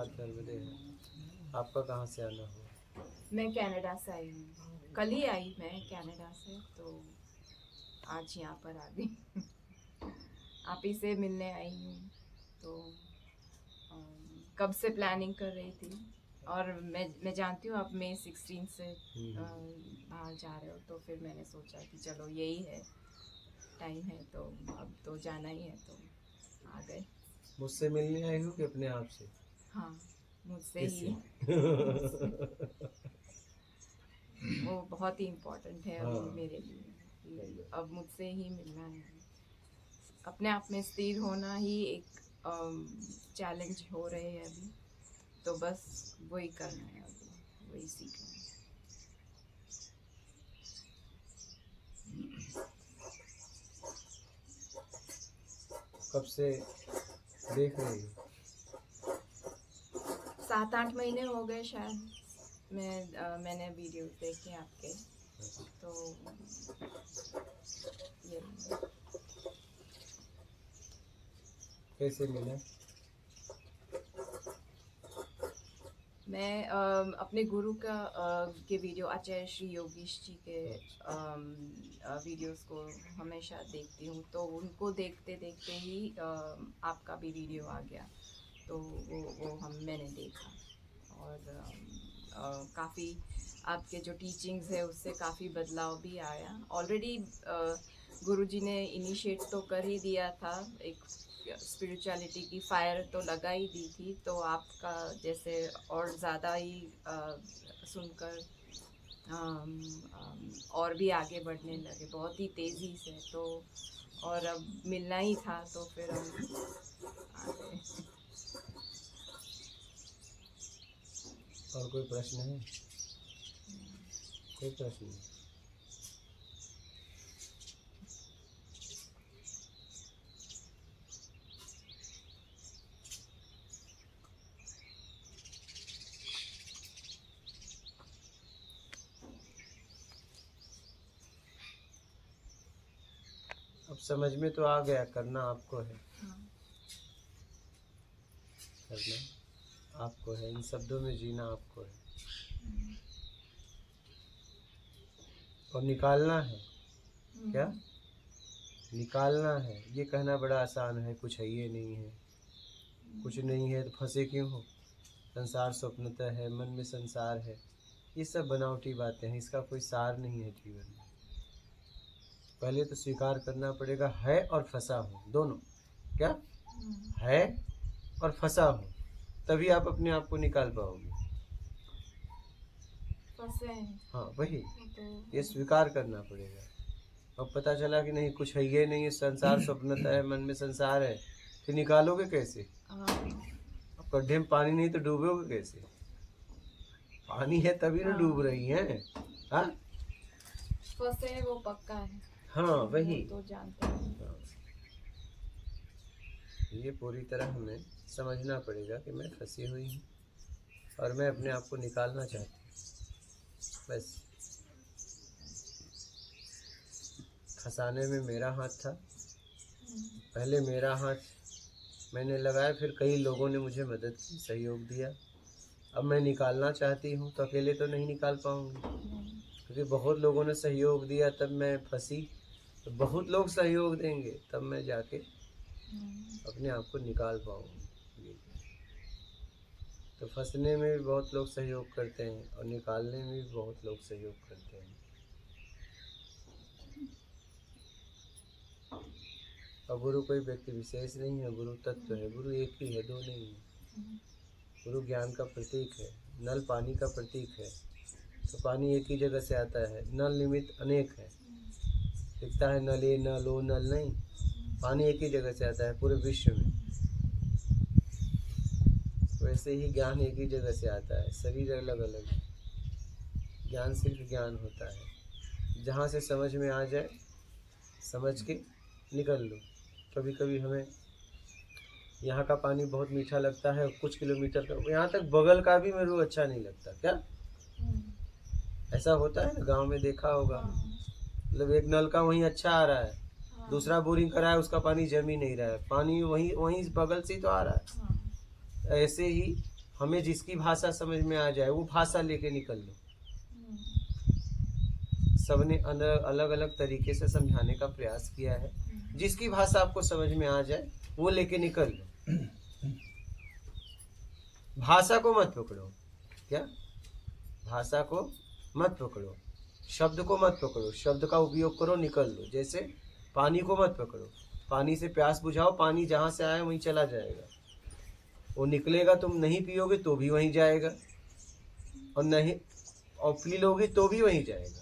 बात नर्मदे है। आपका कहाँ से आना हुआ? मैं कनाडा से आई हूँ, कल ही आई मैं कनाडा से, तो आज यहाँ पर आ गई। आप ही से मिलने आई हूँ, तो कब से प्लानिंग कर रही थी। और मैं जानती हूँ आप मई 16 से बाहर जा रहे हो, तो फिर मैंने सोचा कि चलो यही है, टाइम है तो अब तो जाना ही है, तो आ गए। मुझसे मिलने आई हो कि अपने आप से? हाँ, मुझसे किससे? ही। वो बहुत ही इम्पोर्टेंट है अभी हाँ। मेरे लिए कि अब मुझसे ही मिलना है। अपने आप में स्थिर होना ही एक चैलेंज हो रहे हैं अभी, तो बस वही करना है, अभी वही सीखना है। कब से देख रही हो? 7-8 महीने हो गए शायद। मैंने वीडियो देखे आपके, तो ये कैसे मिला? मैं अपने गुरु का के वीडियो, आचार्य श्री योगीश जी के वीडियोस को हमेशा देखती हूँ, तो उनको देखते देखते ही आपका भी वीडियो आ गया, तो वो मैंने देखा। और काफ़ी आपके जो टीचिंग्स है उससे काफ़ी बदलाव भी आया। ऑलरेडी गुरुजी ने इनिशिएट तो कर ही दिया था, एक स्पिरिचुअलिटी की फायर तो लगा ही दी थी, तो आपका जैसे और ज़्यादा ही सुनकर और भी आगे बढ़ने लगे बहुत ही तेज़ी से, तो और अब मिलना ही था, तो फिर हम आ गए। और कोई प्रश्न है? कोई प्रश्न नहीं? अब समझ में तो आ गया, करना आपको है। करना आपको है, इन शब्दों में जीना आपको है, और निकालना है। क्या निकालना है? ये कहना बड़ा आसान है, कुछ है ये नहीं है, कुछ नहीं है तो फंसे क्यों हो? संसार स्वप्नतः है, मन में संसार है, ये सब बनावटी बातें हैं, इसका कोई सार नहीं है जीवन में। पहले तो स्वीकार करना पड़ेगा है और फंसा हो दोनों। क्या है और फंसा हो, तभी आप अपने आप को निकाल पाओगे। फंसे हैं हाँ वही, तो ये स्वीकार करना पड़ेगा। अब पता चला कि नहीं, कुछ है ये नहीं है, संसार स्वप्नतः है, मन में संसार है, फिर निकालोगे कैसे? अब गड्ढे में पानी नहीं तो डूबोगे कैसे? पानी है तभी ना डूब रही हैं। हाँ फंसे हैं वो पक्का है। हाँ वही, वो तो जानते हैं। हाँ। ये पूरी तरह हमें समझना पड़ेगा कि मैं फंसी हुई हूँ और मैं अपने आप को निकालना चाहती हूँ, बस। फंसाने में मेरा हाथ था, पहले मेरा हाथ मैंने लगाया, फिर कई लोगों ने मुझे मदद की, सहयोग दिया। अब मैं निकालना चाहती हूँ तो अकेले तो नहीं निकाल पाऊँगी, क्योंकि बहुत लोगों ने सहयोग दिया तब मैं फंसी, तो बहुत लोग सहयोग देंगे तब मैं जाके अपने आप को निकाल पाऊँगी। तो फंसने में भी बहुत लोग सहयोग करते हैं और निकालने में भी बहुत लोग सहयोग करते हैं। और गुरु कोई व्यक्ति विशेष नहीं है, गुरु तत्व है, गुरु एक ही है, दो नहीं है। गुरु ज्ञान का प्रतीक है, नल पानी का प्रतीक है, तो पानी एक ही जगह से आता है, नल निमित्त अनेक है, दिखता है नल ए नल ओ नल नहीं, पानी एक ही जगह से आता है पूरे विश्व में। वैसे ही ज्ञान एक ही जगह से आता है, शरीर अलग अलग है, ज्ञान सिर्फ ज्ञान होता है। जहाँ से समझ में आ जाए समझ के निकल लो। कभी कभी हमें यहाँ का पानी बहुत मीठा लगता है, कुछ किलोमीटर का, यहाँ तक बगल का भी मेरे को अच्छा नहीं लगता। क्या ऐसा होता है ना, गांव में देखा होगा, मतलब एक नल का वहीं अच्छा आ रहा है, दूसरा बोरिंग करा है, उसका पानी जम ही नहीं रहा है, पानी वहीं वहीं बगल से तो आ रहा है। ऐसे ही हमें जिसकी भाषा समझ में आ जाए वो भाषा लेके निकल लो। सबने अलग अलग तरीके से समझाने का प्रयास किया है। जिसकी भाषा आपको समझ में आ जाए वो लेके निकल लो। भाषा को मत पकड़ो। क्या? भाषा को मत पकड़ो, शब्द को मत पकड़ो, शब्द का उपयोग करो, निकल लो। जैसे पानी को मत पकड़ो, पानी से प्यास बुझाओ, पानी जहाँ से आए वहीं चला जाएगा, वो निकलेगा, तुम नहीं पियोगे तो भी वहीं जाएगा, और नहीं और पी लोगे तो भी वहीं जाएगा।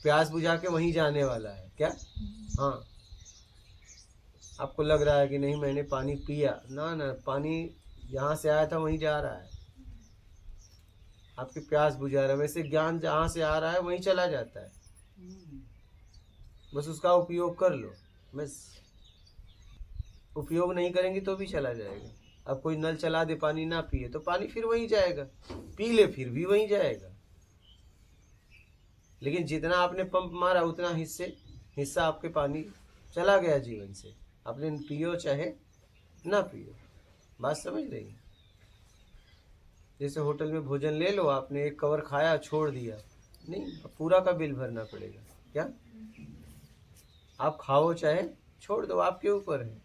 प्यास बुझा के वहीं जाने वाला है। क्या? हाँ, आपको लग रहा है कि नहीं मैंने पानी पिया, ना ना, पानी जहाँ से आया था वहीं जा रहा है, आपकी प्यास बुझा रहा है। वैसे ज्ञान जहाँ से आ रहा है वहीं चला जाता है, बस उसका उपयोग कर लो। बस उपयोग नहीं करेंगे तो भी चला जाएगा। अब कोई नल चला दे, पानी ना पिए तो पानी फिर वहीं जाएगा, पी ले फिर भी वहीं जाएगा। लेकिन जितना आपने पंप मारा उतना हिस्सा आपके पानी चला गया जीवन से। आपने पियो चाहे ना पियो। बात समझ रही? जैसे होटल में भोजन ले लो, आपने एक कवर खाया छोड़ दिया, नहीं, पूरा का बिल भरना पड़ेगा। क्या? आप खाओ चाहे छोड़ दो, आपके ऊपर है।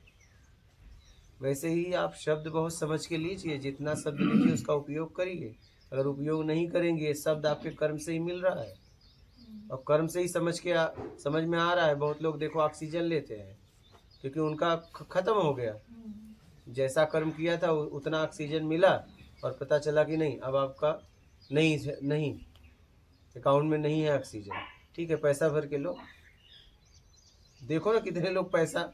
वैसे ही आप शब्द बहुत समझ के लीजिए, जितना शब्द लीजिए उसका उपयोग करिए। अगर उपयोग नहीं करेंगे, शब्द आपके कर्म से ही मिल रहा है, और कर्म से ही समझ में आ रहा है। बहुत लोग देखो ऑक्सीजन लेते हैं क्योंकि उनका खत्म हो गया, जैसा कर्म किया था उतना ऑक्सीजन मिला, और पता चला कि नहीं, अब आपका नहीं अकाउंट में नहीं है ऑक्सीजन। ठीक है, पैसा भर के लो। देखो ना कितने लोग पैसा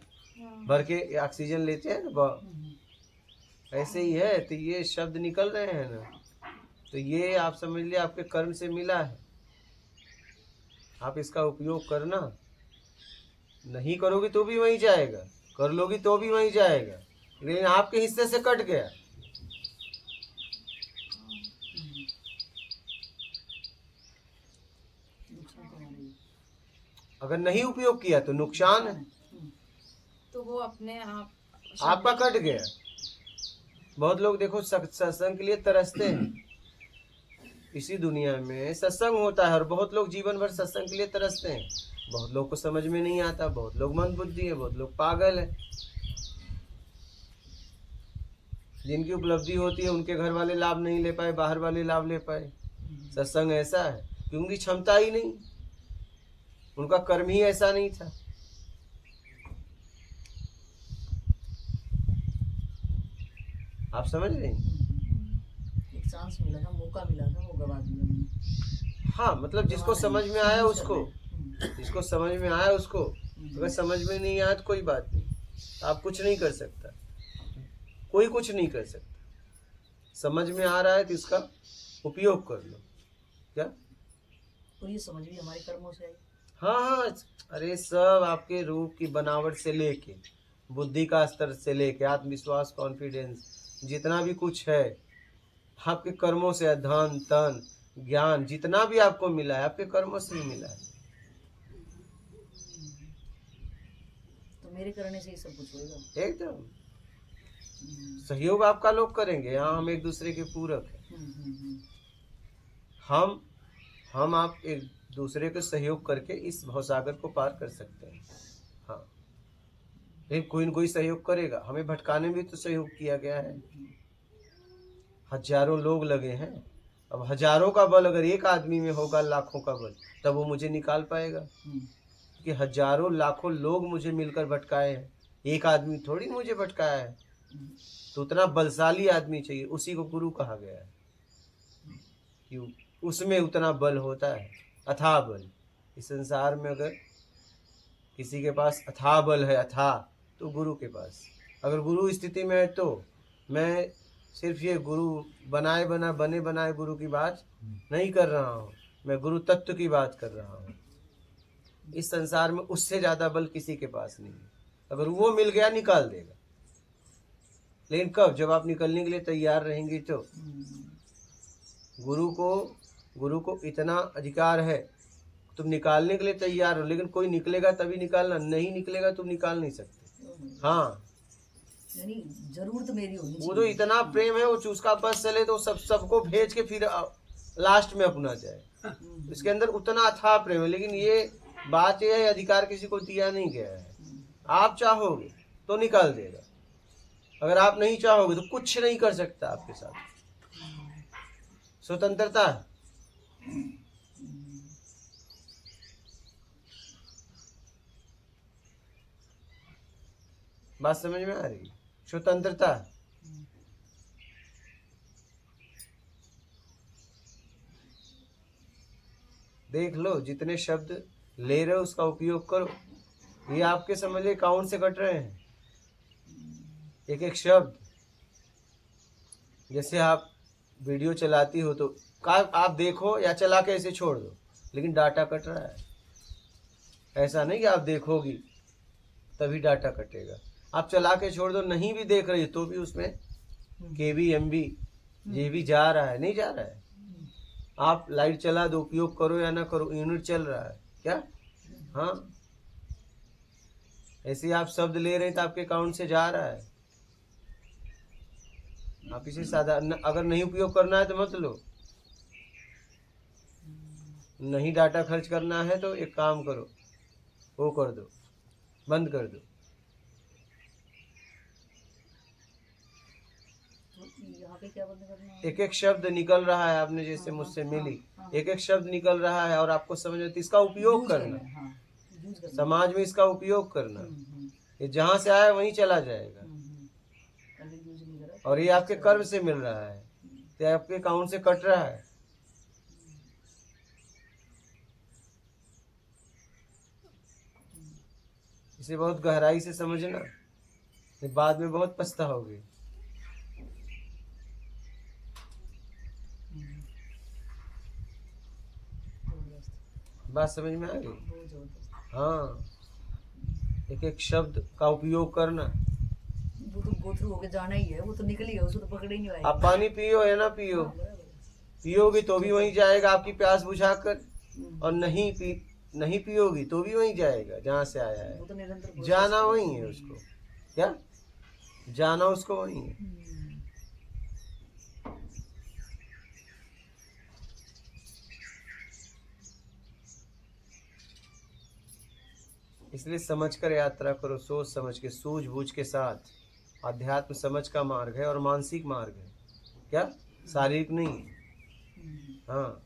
भर के ऑक्सीजन लेते हैं ना, ऐसे ही है। तो ये शब्द निकल रहे हैं ना, तो ये आप समझ लिया आपके कर्म से मिला है। आप इसका उपयोग करना, नहीं करोगे तो भी वहीं जाएगा, कर लोगी तो भी वहीं जाएगा, लेकिन आपके हिस्से से कट गया। अगर नहीं उपयोग किया तो नुकसान है, तो वो अपने आप आपका कट गया। बहुत लोग देखो सत्संग के लिए तरसते हैं। इसी दुनिया में सत्संग होता है और बहुत लोग जीवन भर सत्संग के लिए तरसते हैं। बहुत लोग को समझ में नहीं आता, बहुत लोग मंदबुद्धि है, बहुत लोग पागल है। जिनकी उपलब्धि होती है उनके घर वाले लाभ नहीं ले पाए, बाहर वाले लाभ ले पाए। सत्संग ऐसा है कि उनकी क्षमता ही नहीं, उनका कर्म ही ऐसा नहीं था। आप समझ रहे हैं? एक चांस मिला था, मौका मिला था, वो गवा दिया। हाँ, मतलब जिसको समझ में आया उसको, जिसको समझ में आया उसको। अगर समझ में नहीं आया तो कोई बात नहीं, आप कुछ नहीं कर सकता, कोई कुछ नहीं कर सकता। समझ में आ रहा है तो इसका उपयोग कर लो। क्या? और ये समझ भी हमारे कर्मों से आई। हाँ हाँ, अरे सब आपके रूप की बनावट से लेके, बुद्धि का स्तर से लेके, आत्मविश्वास, कॉन्फिडेंस, जितना भी कुछ है आपके कर्मों से, धन तन ज्ञान जितना भी आपको मिला है आपके कर्मों से ही मिला है। तो मेरे करने से ही सब कुछ होगा। एकदम सहयोग आपका लोग करेंगे। यहाँ हम एक दूसरे के पूरक हैं। हम आप एक दूसरे को सहयोग करके इस भवसागर को पार कर सकते हैं। हाँ, लेकिन कोई न कोई सहयोग करेगा। हमें भटकाने में भी तो सहयोग किया गया है। हजारों लोग लगे हैं। अब हजारों का बल अगर एक आदमी में होगा, लाखों का बल, तब वो मुझे निकाल पाएगा। कि हजारों लाखों लोग मुझे मिलकर भटकाए हैं, एक आदमी थोड़ी मुझे भटकाया है। तो उतना बलशाली आदमी चाहिए, उसी को गुरु कहा गया है कि उसमें उतना बल होता है, अथाह बल। इस संसार में अगर किसी के पास अथाह बल है, अथाह, तो गुरु के पास। अगर गुरु स्थिति में है तो मैं सिर्फ ये गुरु बने बनाए गुरु की बात नहीं कर रहा हूँ, मैं गुरु तत्व की बात कर रहा हूँ। इस संसार में उससे ज़्यादा बल किसी के पास नहीं है। अगर वो मिल गया निकाल देगा, लेकिन कब? जब आप निकलने के लिए तैयार रहेंगे तो। गुरु को इतना अधिकार है, तुम निकालने के लिए तैयार हो, लेकिन कोई निकलेगा तभी निकालना, नहीं निकलेगा तुम निकाल नहीं सकते। हाँ, यानी जरूरत मेरी होनी वो तो इतना प्रेम है, वो उसका बस चले तो सबको भेज के फिर लास्ट में अपना जाए। इसके अंदर उतना अथाह प्रेम है। लेकिन ये बात यह है, अधिकार किसी को दिया नहीं गया है। आप चाहोगे तो निकाल देगा, अगर आप नहीं चाहोगे तो कुछ नहीं कर सकता आपके साथ। स्वतंत्रता बात समझ में आ रही? स्वतंत्रता देख लो, जितने शब्द ले रहे हो उसका उपयोग करो। ये आपके समझ अकाउंट से कट रहे हैं एक एक शब्द। जैसे आप वीडियो चलाती हो तो आप देखो या चला के ऐसे छोड़ दो, लेकिन डाटा कट रहा है। ऐसा नहीं कि आप देखोगी तभी डाटा कटेगा। आप चला के छोड़ दो, नहीं भी देख रही तो भी उसमें केबी एमबी ये भी जा रहा है, नहीं जा रहा है। आप लाइट चला दो, उपयोग करो या ना करो, यूनिट चल रहा है क्या? हाँ, ऐसे आप शब्द ले रहे हैं तो आपके अकाउंट से जा रहा है। आप इसे साधारण, अगर नहीं उपयोग करना है तो मत लो। नहीं डाटा खर्च करना है तो एक काम करो, वो कर दो, बंद कर दो। यहाँ पे क्या बंद करना है? एक एक शब्द निकल रहा है, आपने जैसे मुझसे मिली, एक एक शब्द निकल रहा है और आपको समझ में, तो इसका उपयोग करना, समाज में इसका उपयोग करना। ये जहाँ से आया वहीं चला जाएगा, और ये आपके कर्म से मिल रहा है, तो आपके अकाउंट से कट रहा है। इसे बहुत गहराई से समझना, बाद में बहुत पछताओगे। बात समझ में आ गई? हाँ, एक एक शब्द का उपयोग करना। वो तो गो थ्रू होके जाना ही है, वो तो निकल ही है, उसको तो पकड़ ही नहीं आएगा। आप पानी पियो या ना पियो, पियोगे तो भी वहीं जाएगा आपकी प्यास बुझाकर, और नहीं पियोगी तो भी वहीं जाएगा जहाँ से आया है। वो तो निरंतर जाना वहीं है उसको, क्या जाना उसको वहीं है। इसलिए समझ कर यात्रा करो, सोच समझ के, सूझबूझ के साथ। अध्यात्म समझ का मार्ग है और मानसिक मार्ग है, क्या शारीरिक नहीं। हाँ,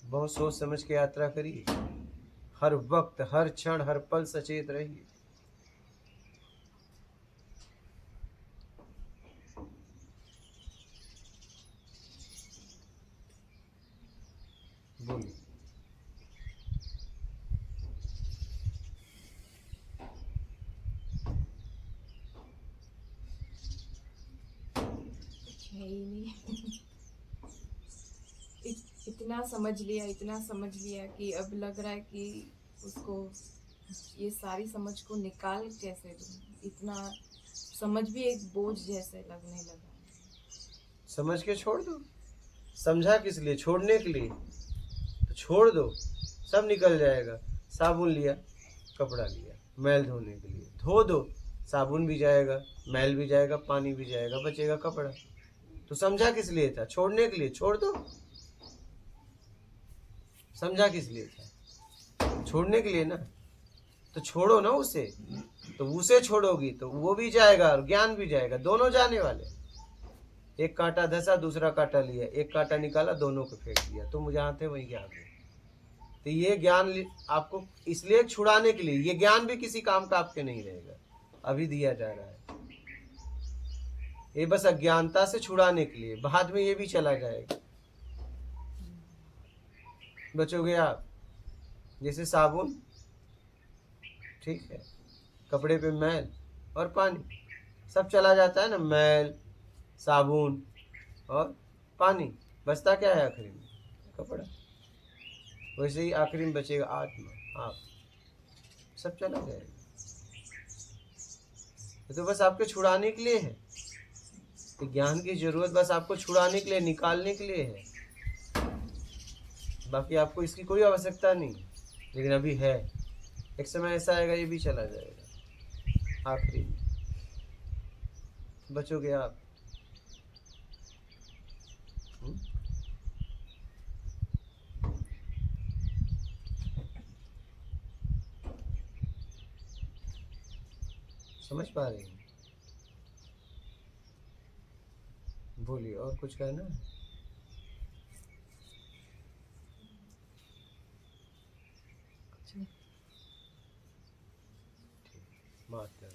बहुत सोच समझ के यात्रा करिए। हर वक्त, हर क्षण, हर पल सचेत रहिए। बोलिए। है ही नहीं। इतना समझ लिया कि अब लग रहा है कि उसको ये सारी समझ को निकाल कैसे दूं। इतना समझ भी एक बोझ जैसे लगने लगा। समझ के छोड़ दो। समझा किस लिए? छोड़ने के लिए। तो छोड़ दो, सब निकल जाएगा। साबुन लिया, कपड़ा लिया मैल धोने के लिए, धो दो, साबुन भी जाएगा, मैल भी जाएगा, पानी भी जाएगा, बचेगा कपड़ा। तो समझा किस लिए था? छोड़ने के लिए। छोड़ दो। समझा किस लिए था? छोड़ने के लिए ना। तो छोड़ो ना उसे। तो उसे छोड़ोगी तो वो भी जाएगा और ज्ञान भी जाएगा, दोनों जाने वाले। एक कांटा धंसा, दूसरा कांटा लिया, एक कांटा निकाला, दोनों को फेंक दिया, तुम जहाँ थे वहीं आ गए। तो ये ज्ञान आपको इसलिए छुड़ाने के लिए, ये ज्ञान भी किसी काम का आपके नहीं रहेगा, अभी दिया जा रहा है। ये बस अज्ञानता से छुड़ाने के लिए, बाद में ये भी चला जाएगा, बचोगे आप। जैसे साबुन, ठीक है, कपड़े पे मैल और पानी सब चला जाता है ना, मैल, साबुन और पानी, बचता क्या है आखिरी में? कपड़ा। वैसे ही आखिरी में बचेगा आत्मा, आप, सब चला जाएगा। तो बस आपके छुड़ाने के लिए है। तो ज्ञान की जरूरत बस आपको छुड़ाने के लिए, निकालने के लिए है। बाकी आपको इसकी कोई आवश्यकता नहीं। लेकिन अभी है, एक समय ऐसा आएगा ये भी चला जाएगा, आखिरी में बचोगे आप। हम्म? समझ पा रही हैं? बोलिए, और कुछ कहना है? ठीक, माता